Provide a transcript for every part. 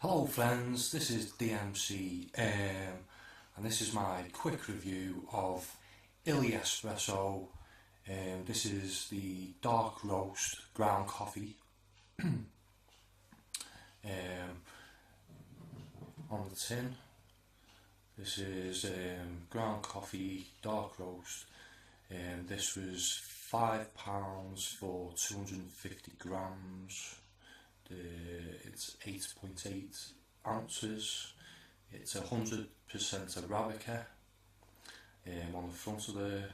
Hello friends, this is DMC and this is my quick review of Illy Espresso. This is the dark roast ground coffee on the tin. This is ground coffee dark roast. This was £5 for 250 grams. It's 8.8 ounces. It's 100% Arabica. On the front of the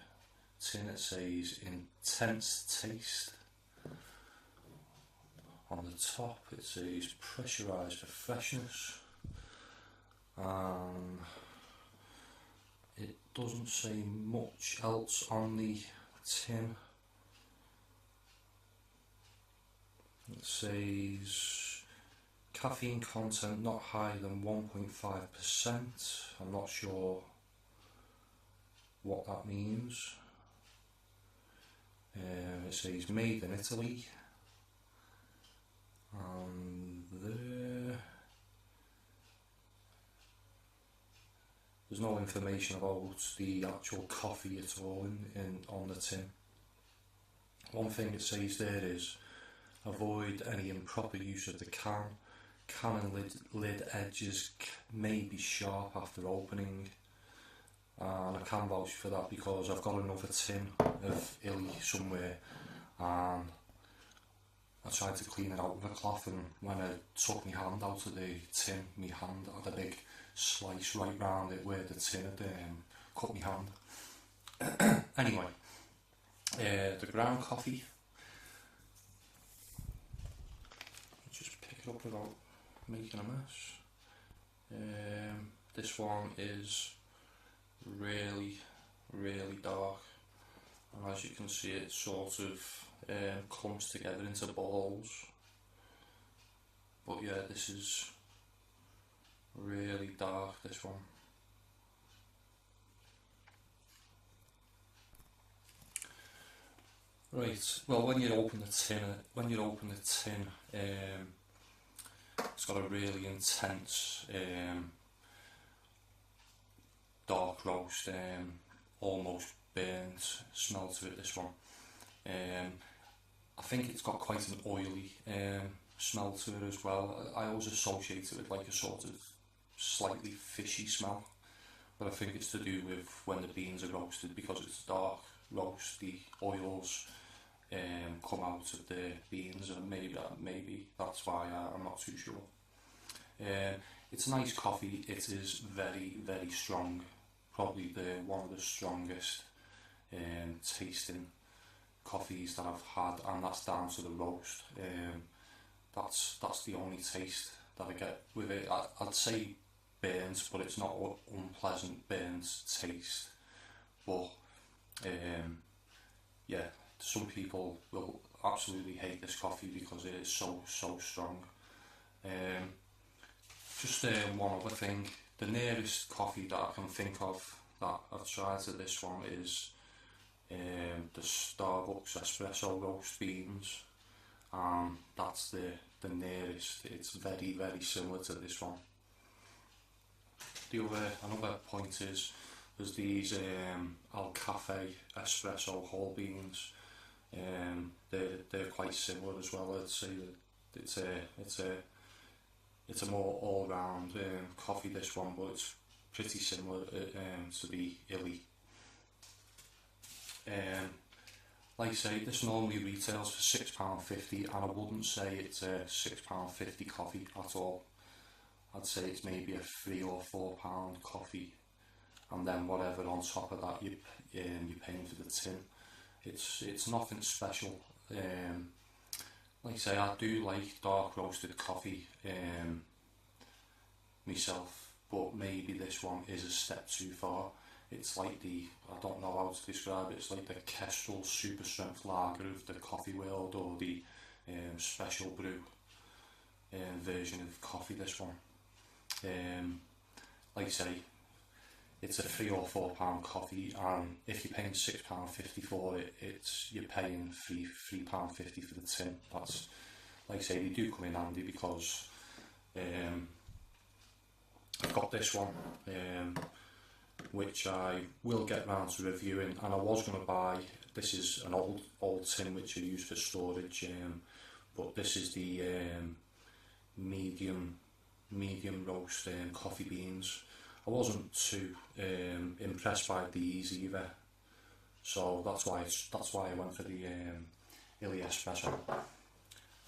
tin it says intense taste. On the top it says pressurized for freshness. It doesn't say much else on the tin. It says caffeine content not higher than 1.5%. I'm not sure what that means. It says made in Italy, and there's no information about the actual coffee at all on the tin. One thing it says there is avoid any improper use of the can. Can and lid edges may be sharp after opening, and I can vouch for that because I've got another tin of Illy somewhere, and I tried to clean it out with a cloth, and when I took my hand out of the tin, my hand had a big slice right round it where the tin had cut my hand. Anyway, the ground coffee, up without making a mess. This one is really dark, and as you can see it sort of clumps together into balls, but yeah, this is really dark, this one. Right, well, when you open the tin, it's got a really intense dark roast, almost burnt smell to it, this one. I think it's got quite an oily smell to it as well. I always associate it with like a sort of slightly fishy smell, but I think it's to do with when the beans are roasted, because it's dark roast, the oils come out of the beans, and maybe that's why. I'm not too sure. It's a nice coffee. It is very strong, probably one of the strongest tasting coffees that I've had, and that's down to the roast. That's the only taste that I get with it. I'd say burnt, but it's not an unpleasant burnt taste. But yeah, some people will absolutely hate this coffee because it is so strong. Just one other thing, the nearest coffee that I can think of that I've tried to this one is the Starbucks espresso roast beans, and that's the nearest. It's very similar to this one. Another point is there's these Al Cafe espresso whole beans. They're quite similar as well. I'd say that it's a more all-round coffee, this one, but it's pretty similar to the Illy. Like I say, this normally retails for £6.50, and I wouldn't say it's a £6.50 coffee at all. I'd say it's maybe a £3 or £4 coffee, and then whatever on top of that you're paying for the tin. It's nothing special. Like I say, I do like dark roasted coffee. myself, but maybe this one is a step too far. It's like I don't know how to describe it, it's like the Kestrel Super Strength Lager of the coffee world, or the special brew version of coffee, this one. Like I say, it's a £3 or £4 coffee, and if you're paying £6.50 for it, you're paying £3.50 for the tin. That's, like I say, they do come in handy, because I've got this one, which I will get round to reviewing, and I was going to buy, this is an old tin which I use for storage, but this is the medium roast coffee beans. I wasn't too impressed by these either, so that's why I went for the Illy Espresso.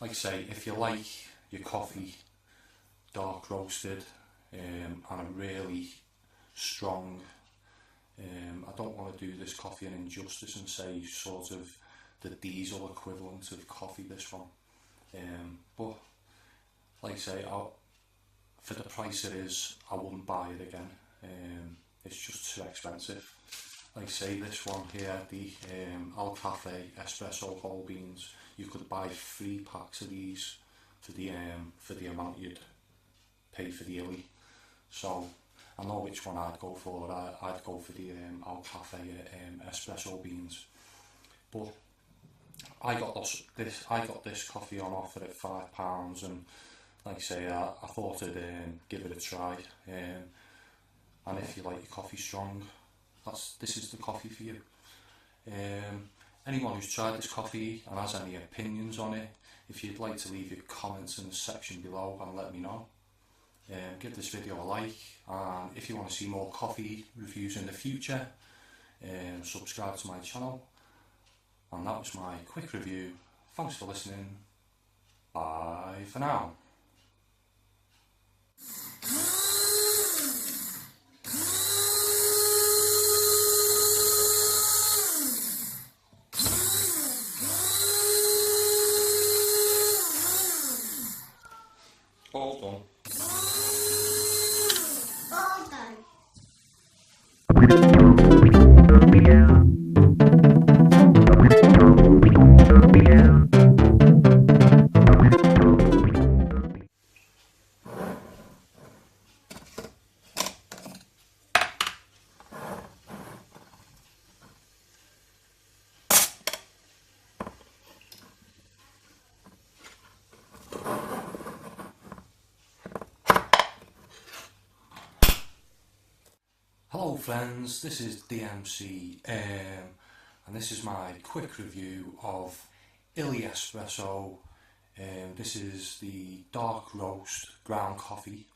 Like I say, if you like your coffee dark roasted and a really strong, I don't want to do this coffee an injustice and say sort of the diesel equivalent of coffee, this one, but like I say, for the price it is, I wouldn't buy it again. It's just too expensive. Like I say, this one here, the Al Cafe Espresso whole beans, you could buy 3 packs of these for the amount you'd pay for the Illy. So I know which one I'd go for. I'd go for the Al Cafe Espresso beans. But I got this coffee on offer at £5, and like I say, I thought I'd give it a try. And if you like your coffee strong, this is the coffee for you. Anyone who's tried this coffee and has any opinions on it, if you'd like to leave your comments in the section below and let me know. Give this video a like, and if you want to see more coffee reviews in the future, subscribe to my channel. And that was my quick review. Thanks for listening. Bye for now. All done. All done. Hello friends, this is DMC, and this is my quick review of Illy Espresso. This is the dark roast ground coffee.